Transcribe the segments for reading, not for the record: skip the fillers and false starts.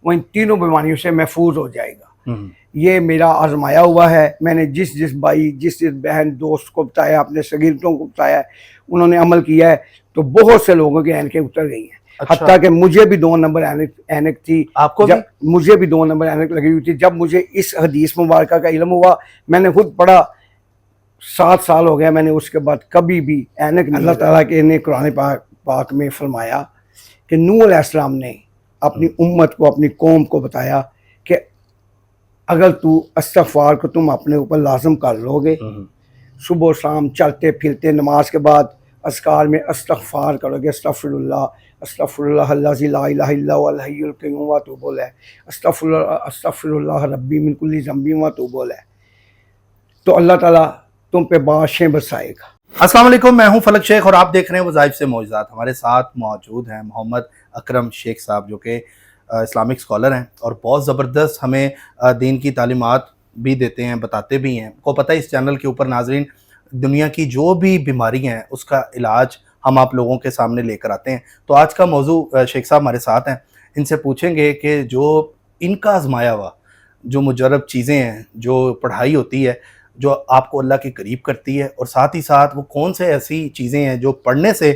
وہ ان تینوں بیماریوں سے محفوظ ہو جائے گا۔ یہ میرا آزمایا ہوا ہے، میں نے جس بھائی جس بہن دوست کو بتایا، اپنے شاگردوں کو بتایا، انہوں نے عمل کیا ہے تو بہت سے لوگوں کی اینکیں اتر گئی ہیں۔ حتیٰ کہ مجھے بھی 2 نمبر اینک تھی، آپ کو بھی؟ مجھے بھی 2 نمبر اینک لگی ہوئی تھی۔ جب مجھے اس حدیث مبارکہ کا علم ہوا، میں نے خود پڑھا، 7 سال ہو گیا میں نے اس کے بعد کبھی بھی اینک نہیں۔ اللہ تعالیٰ کے نے قرآن پاک میں فرمایا کہ نوح علیہ السلام نے اپنی امت کو، اپنی قوم کو بتایا کہ اگر تو استغفار کو تم اپنے اوپر لازم کر لو گے، صبح و شام چلتے پھرتے نماز کے بعد اذکار میں استغفار کرو گے، استغفر اللہ الذی لا الہ الا هو الحی القیوم واتوب الیہ، استغفر اللہ ربی من کل ذنب واتوب الیہ، تو اللہ تعالیٰ تم پہ بارشیں برسائے گا۔ السلام علیکم، میں ہوں فلک شیخ اور آپ دیکھ رہے ہیں وظائف سے معجزات۔ ہمارے ساتھ موجود ہیں محمد اکرم شیخ صاحب، جو کہ اسلامک اسکالر ہیں اور بہت زبردست ہمیں دین کی تعلیمات بھی دیتے ہیں، بتاتے بھی ہیں۔ کو پتہ ہے اس چینل کے اوپر ناظرین دنیا کی جو بھی بیماری ہیں اس کا علاج ہم آپ لوگوں کے سامنے لے کر آتے ہیں۔ تو آج کا موضوع شیخ صاحب ہمارے ساتھ ہیں، ان سے پوچھیں گے کہ جو ان کا آزمایا ہوا جو مجرب چیزیں ہیں، جو پڑھائی ہوتی ہے جو آپ کو اللہ کے قریب کرتی ہے، اور ساتھ ہی ساتھ وہ کون سے ایسی چیزیں ہیں جو پڑھنے سے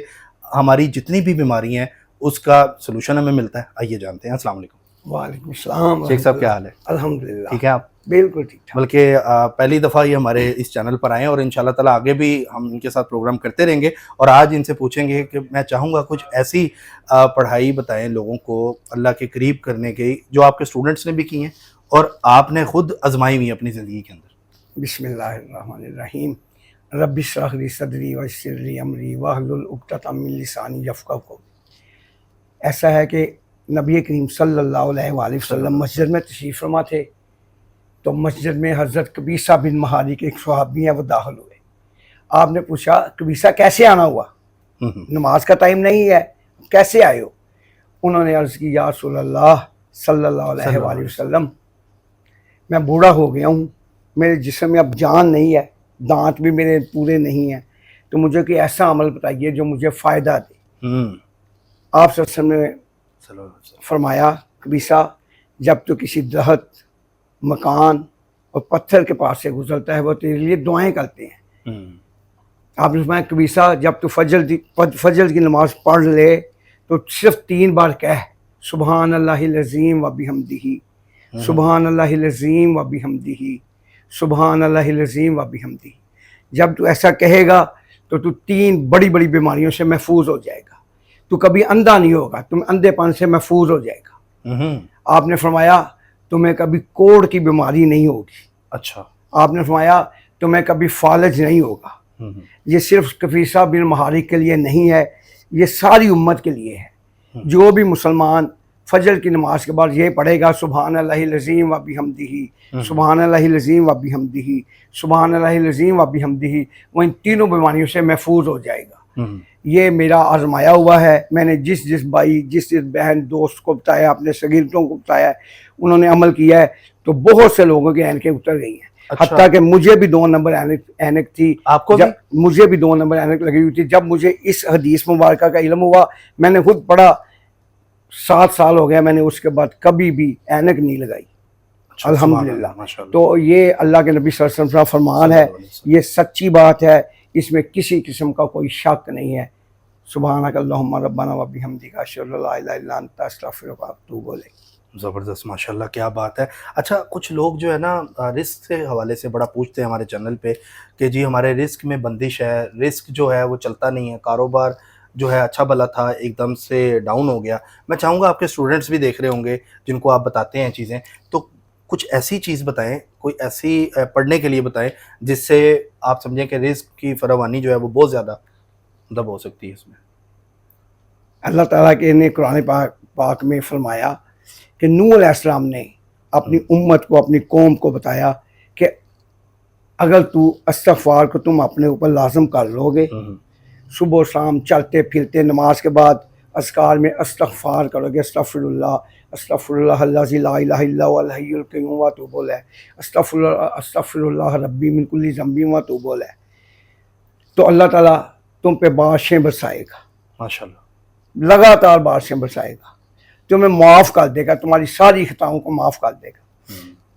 ہماری جتنی بھی بیماری ہیں اس کا سلوشن ہمیں ملتا ہے۔ آئیے جانتے ہیں۔ السلام علیکم۔ وعلیکم السلام۔ شیخ صاحب کیا حال ہے؟ الحمدللہ ٹھیک ہے آپ؟ بالکل ٹھیک ٹھاک۔ بلکہ پہلی دفعہ یہ ہمارے اس چینل پر آئے ہیں اور انشاءاللہ تعالیٰ آگے بھی ہم ان کے ساتھ پروگرام کرتے رہیں گے، اور آج ان سے پوچھیں گے کہ میں چاہوں گا کچھ ایسی پڑھائی بتائیں لوگوں کو اللہ کے قریب کرنے کی، جو آپ کے اسٹوڈنٹس نے بھی کی ہیں اور آپ نے خود آزمائی ہوئی اپنی زندگی کے اندر۔ بسم اللہ الرحمن الرحیم۔ رب اشرح لی صدری ویسر لی امری واحلل عقدۃ من لسانی یفقہوا قولی۔ ایسا ہے کہ نبی کریم صلی اللہ علیہ وآلہ وسلم مسجد میں تشریف فرما تھے، تو مسجد میں حضرت قبیصہ بن محارق ایک صحابی ہیں، وہ داخل ہوئے۔ آپ نے پوچھا قبیصہ کیسے آنا ہوا؟ نماز کا ٹائم نہیں ہے، کیسے آئے ہو؟ انہوں نے عرض کی یا رسول اللہ صلی اللہ علیہ وآلہ وسلم، میں بوڑھا ہو گیا ہوں، میرے جسم میں اب جان نہیں ہے، دانت بھی میرے پورے نہیں ہیں، تو مجھے کوئی ایسا عمل بتائیے جو مجھے فائدہ دے۔ آپ صلی اللہ علیہ وسلم نے فرمایا قبیصہ، جب تو کسی درخت، مکان اور پتھر کے پاس سے گزرتا ہے وہ تیرے لیے دعائیں کرتے ہیں۔ آپ نے فرمایا قبیصہ، جب تو فجر کی نماز پڑھ لے تو صرف 3 بار کہہ سبحان اللہ العظیم و بحمدہ، سبحان اللہ العظیم و بحمدہ، سبحان اللہ العظیم و بحمدہ۔ جب تو ایسا کہے گا تو 3 بڑی بڑی بیماریوں سے محفوظ ہو جائے گا، تو کبھی اندھا نہیں ہوگا، تم اندھے پن سے محفوظ ہو جائے گا۔ آپ نے فرمایا تمہیں کبھی کوڑ کی بیماری نہیں ہوگی۔ اچھا۔ آپ نے فرمایا تمہیں کبھی فالج نہیں ہوگا۔ یہ صرف قبیصہ بن محارق کے لیے نہیں ہے، یہ ساری امت کے لیے ہے۔ جو بھی مسلمان فجر کی نماز کے بعد یہ پڑھے گا سبحان اللہ العظیم و بحمدہ، سبحان اللہ العظیم و بحمدہ، سبحان اللہ العظیم و بحمدہ، وہ ان تینوں بیماریوں سے محفوظ ہو جائے گا۔ یہ میرا آزمایا ہوا ہے، میں نے جس بھائی جس بہن دوست کو بتایا، اپنے شاگردوں کو بتایا، انہوں نے عمل کیا ہے تو بہت سے لوگوں کی اینکیں اتر گئی ہیں۔ حتیٰ کہ مجھے بھی 2 نمبر اینک تھی۔ آپ کو بھی؟ مجھے بھی 2 نمبر اینک لگی ہوئی تھی۔ جب مجھے اس حدیث مبارکہ کا علم ہوا، میں نے خود پڑھا، 7 سال ہو گیا میں نے اس کے بعد کبھی بھی اینک نہیں لگائی، الحمدللہ۔ تو یہ اللہ کے نبی صلی اللہ علیہ وسلم کا فرمان ہے، یہ سچی بات ہے، اس میں کسی قسم کا کوئی شک نہیں ہے۔ سبحانک اللہم ربنا و بحمدک اشہد ان لا الہ الا انت استغفرک و اتوب الیک۔ زبردست، ماشاءاللہ، کیا بات ہے۔ اچھا، کچھ لوگ جو ہے نا رزق کے حوالے سے بڑا پوچھتے ہیں ہمارے چینل پہ کہ جی ہمارے رزق میں بندش ہے، رزق جو ہے وہ چلتا نہیں ہے، کاروبار جو ہے اچھا بھلا تھا ایک دم سے ڈاؤن ہو گیا۔ میں چاہوں گا آپ کے اسٹوڈنٹس بھی دیکھ رہے ہوں گے جن کو آپ بتاتے ہیں چیزیں، تو کچھ ایسی چیز بتائیں، کوئی ایسی پڑھنے کے لیے بتائیں جس سے آپ سمجھیں کہ رزق کی فراوانی جو ہے وہ بہت زیادہ مطلب ہو سکتی ہے اس میں۔ اللہ تعالیٰ کے نے قرآن پاک میں فرمایا کہ نوح علیہ السلام نے اپنی امت کو، اپنی قوم کو بتایا کہ اگر تو استغفار کو تم اپنے اوپر لازم کر لو گے، صبح و شام چلتے پھرتے نماز کے بعد اذکار میں استغفار کرو گے، استغفر اللہ الذی لا الہ الا هو الحی القیوم واتوب الیہ، استغفر اللہ ربی من کل ذنب واتوب الیہ، تو اللہ تعالیٰ تم پہ بارشیں برسائے گا، ماشاءاللہ، لگاتار بارشیں برسائے گا۔ تمہیں معاف کر دے گا, تمہاری ساری خطاؤں کو معاف کر دے گا,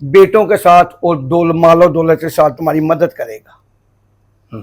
بیٹوں کے ساتھ اور مال و دولت کے ساتھ تمہاری مدد کرے گا,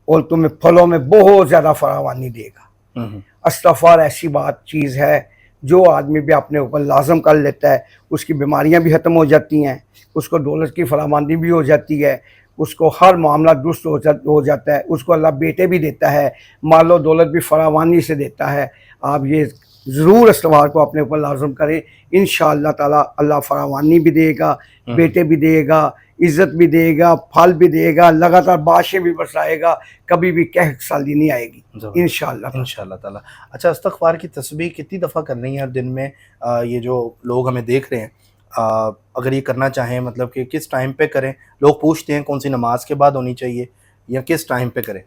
اور تمہیں پھلوں میں بہت زیادہ فراوانی دے گا. استغفار ایسی چیز ہے جو آدمی بھی اپنے اوپر لازم کر لیتا ہے, اس کی بیماریاں بھی ختم ہو جاتی ہیں, اس کو دولت کی فراوانی بھی ہو جاتی ہے, اس کو ہر معاملہ درست ہو جاتا ہے, اس کو اللہ بیٹے بھی دیتا ہے, مال و دولت بھی فراوانی سے دیتا ہے. آپ یہ ضرور استغفار کو اپنے اوپر لازم کریں, انشاءاللہ تعالی اللہ فراوانی بھی دے گا, بیٹے بھی دے گا, عزت بھی دے گا, پھل بھی دے گا, لگاتار بارشیں بھی برسائے گا, کبھی بھی قحط سالی نہیں آئے گی انشاءاللہ تعالی. اچھا, استغفار کی تسبیح کتنی دفعہ کرنی ہے ہر دن میں؟ یہ جو لوگ ہمیں دیکھ رہے ہیں اگر یہ کرنا چاہیں, مطلب کہ کس ٹائم پہ کریں؟ لوگ پوچھتے ہیں کون سی نماز کے بعد ہونی چاہیے یا کس ٹائم پہ کریں؟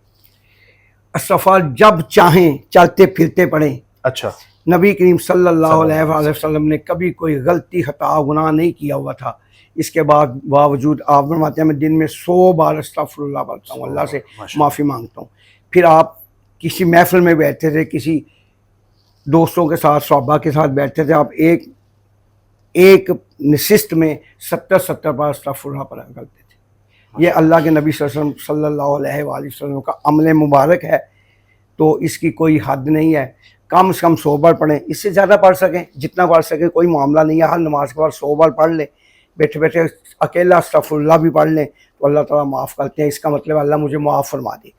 استغفار جب چاہیں چلتے پھرتے پڑھیں. اچھا, نبی کریم صلی اللہ علیہ وآلہ وسلم نے کبھی کوئی غلطی خطا گناہ نہیں کیا ہوا تھا, اس کے بعد باوجود آپ فرماتے ہیں میں دن میں 100 بار استغفر اللہ پڑھتا ہوں, اللہ سے معافی مانگتا ہوں. پھر آپ کسی محفل میں بیٹھتے تھے, کسی دوستوں کے ساتھ صحابہ کے ساتھ بیٹھتے تھے, آپ ایک نشست میں 70 بار استغفر اللہ پڑھا کرتے تھے. یہ اللہ کے نبی صلی اللہ علیہ وآلہ وسلم کا عمل مبارک ہے, تو اس کی کوئی حد نہیں ہے. کم سے کم 100 بار پڑھیں, اس سے زیادہ پڑھ سکیں جتنا پڑھ سکیں کوئی معاملہ نہیں ہے. ہر نماز کے بعد 100 بار پڑھ لیں, بیٹھے بیٹھے اکیلا استغفر اللہ بھی پڑھ لیں تو اللہ تعالیٰ معاف کرتے ہیں. اس کا مطلب اللہ مجھے معاف فرما دے.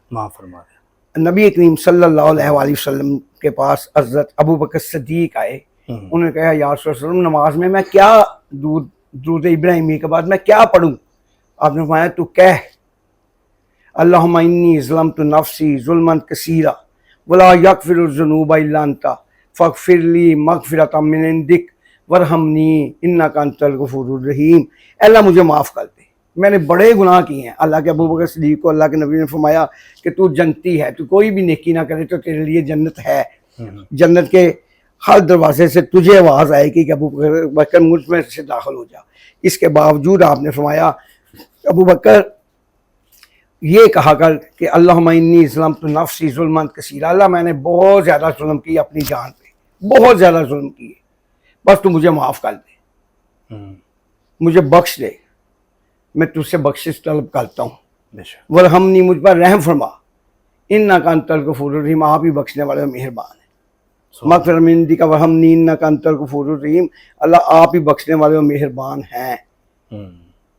نبی کریم صلی اللہ علیہ وآلہ وسلم کے پاس حضرت ابو بکر صدیق آئے, انہوں نے کہا یا رسول اللہ صلی اللہ علیہ وسلم نماز میں کیا درود ابراہیمی کے بعد میں کیا پڑھوں؟ آپ نے فرمایا تو کہہ اللہم انی ظلمت نفسی ظلما کثیرا ولا یغفر الذنوب الا انت فاغفر لی مغفرۃ من عندک وارحمنی انک انت الغفور الرحیم. اللہ مجھے معاف کر دے, میں نے بڑے گناہ کیے ہیں. اللہ کے ابو بکر صدیق کو اللہ کے نبی نے فرمایا کہ تو جنتی ہے, تو کوئی بھی نیکی نہ کرے تو تیرے لیے جنت ہے. جنت کے ہر دروازے سے تجھے آواز آئے گی کہ ابو بکر مجھ میں سے داخل ہو جا. اس کے باوجود آپ نے فرمایا ابو بکر یہ کہا کر کہ اللہم انی ظلمت نفسی ظلما کثیرا, اللہ میں نے بہت زیادہ ظلم کی اپنی جان پہ, بہت زیادہ ظلم کیے, بس تو مجھے معاف کر دے, مجھے بخش دے, میں تجھ سے بخشش طلب کرتا ہوں. ورحمنی, مجھ پر رحم فرما, انک انت الغفور الرحیم, آپ ہی بخشنے والے اور مہربان ہیں. مغفرۃ من عندک ورحمنی انک انت الغفور الرحیم, اللہ آپ ہی بخشنے والے اور مہربان ہیں.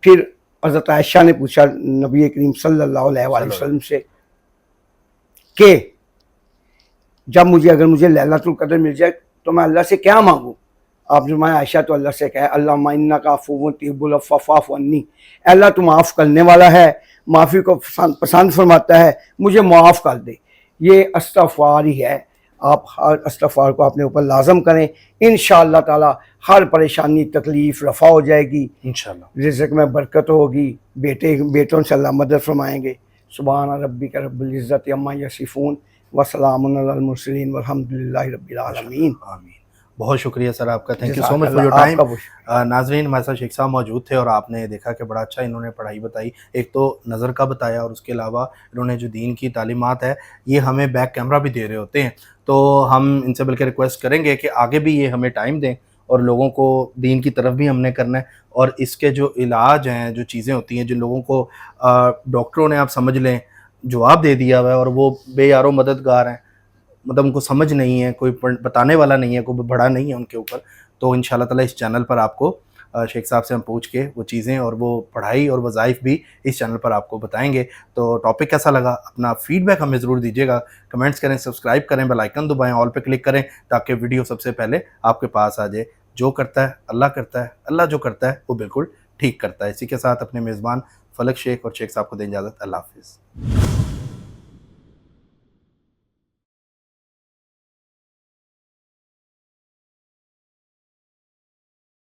پھر حضرت عائشہ نے پوچھا نبی کریم صلی اللہ علیہ وآلہ وسلم سے کہ جب اگر مجھے لیلۃ القدر مل جائے تو میں اللہ سے کیا مانگوں؟ آپ نے فرمایا عائشہ تو اللہ سے کہے اللہم انک عفو تحب العفو فاعف عنی, اللہ تو معاف کرنے والا ہے, معافی کو پسند فرماتا ہے, مجھے معاف کر دے. یہ استغفار ہی ہے. آپ ہر استغفار کو اپنے اوپر لازم کریں, انشاءاللہ تعالی ہر پریشانی تکلیف رفع ہو جائے گی, انشاءاللہ رزق میں برکت ہوگی, بیٹوں سے اللہ مدد فرمائیں گے. سبحان ربک رب العزت عما یصفون وسلام علی المرسلین والحمد للہ رب العالمین. بہت شکریہ سر آپ کا, thank you so much for your time. ناظرین, ہمارے ساتھ شیخ صاحب موجود تھے اور آپ نے دیکھا کہ بڑا اچھا انہوں نے پڑھائی بتائی, ایک تو نظر کا بتایا اور اس کے علاوہ انہوں نے جو دین کی تعلیمات ہے یہ ہمیں بیک کیمرہ بھی دے رہے ہوتے ہیں. تو ہم ان سے بلکہ ریکویسٹ کریں گے کہ آگے بھی یہ ہمیں ٹائم دیں اور لوگوں کو دین کی طرف بھی ہم نے کرنا ہے, اور اس کے جو علاج ہیں, جو چیزیں ہوتی ہیں جن لوگوں کو ڈاکٹروں نے آپ سمجھ لیں جواب دے دیا ہوا ہے اور وہ بے یار و مددگار ہیں, مطلب ان کو سمجھ نہیں ہے, کوئی بتانے والا نہیں ہے, کوئی بڑا نہیں ہے ان کے اوپر, تو انشاءاللہ تعالی اس چینل پر آپ کو شیخ صاحب سے ہم پوچھ کے وہ چیزیں اور وہ پڑھائی اور وظائف بھی اس چینل پر آپ کو بتائیں گے. تو ٹاپک کیسا لگا, اپنا فیڈ بیک ہمیں ضرور دیجیے گا, کمنٹس کریں, سبسکرائب کریں, بیل آئیکن دبائیں, آل پہ کلک کریں تاکہ ویڈیو سب سے پہلے آپ کے پاس آ جائے. جو کرتا ہے اللہ کرتا ہے, اللہ جو کرتا ہے وہ بالکل ٹھیک کرتا ہے. اسی کے ساتھ اپنے میزبان فلک شیخ اور شیخ صاحب کو دیں اجازت. اللہ حافظ.